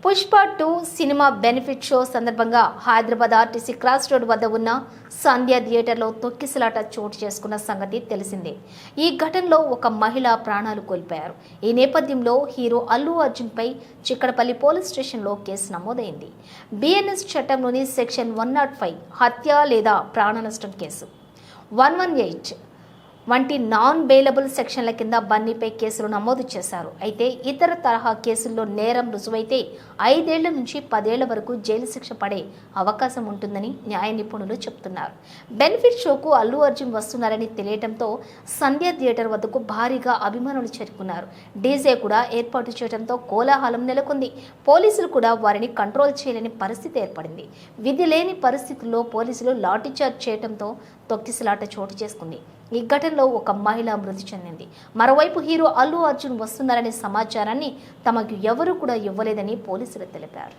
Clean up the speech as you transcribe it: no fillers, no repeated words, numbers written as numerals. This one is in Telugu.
పుష్ప 2 సినిమా బెనిఫిట్ షో సందర్భంగా హైదరాబాద్ ఆర్టీసీ క్రాస్ రోడ్ వద్ద ఉన్న సంధ్య థియేటర్లో తొక్కిసలాట చోటు చేసుకున్న సంగతి తెలిసిందే. ఈ ఘటనలో ఒక మహిళ ప్రాణాలు కోల్పోయారు. ఈ నేపథ్యంలో హీరో అల్లు అర్జున్పై చిక్కడపల్లి పోలీస్ స్టేషన్లో కేసు నమోదైంది. బిఎన్ఎస్ చట్టంలోని సెక్షన్ 105 హత్య లేదా ప్రాణ నష్టం కేసు, 118 వంటి నాన్ బెయిలబుల్ సెక్షన్ల కింద బన్నీపై కేసులు నమోదు చేశారు. అయితే ఇతర తరహా కేసుల్లో నేరం రుజువైతే 5 ఏళ్ల నుంచి 10 ఏళ్ల వరకు జైలు శిక్ష పడే అవకాశం ఉంటుందని న్యాయ నిపుణులు చెబుతున్నారు. బెనిఫిట్ షోకు అల్లు అర్జున్ వస్తున్నారని తెలియడంతో సంధ్య థియేటర్ వద్దకు భారీగా అభిమానులు చేరుకున్నారు. డీజే కూడా ఏర్పాటు చేయడంతో కోలాహలం నెలకొంది. పోలీసులు కూడా వారిని కంట్రోల్ చేయలేని పరిస్థితి ఏర్పడింది. విధి లేని పరిస్థితుల్లో పోలీసులు లాఠీచార్జ్ చేయడంతో తొక్కిసలాట చోటు చేసుకుంది. ఈ ఘటనలో ఒక మహిళ మృతి చెందింది. మరోవైపు హీరో అల్లు అర్జున్ వస్తున్నారనే సమాచారాన్ని తమకు ఎవరూ కూడా ఇవ్వలేదని పోలీసులు తెలిపారు.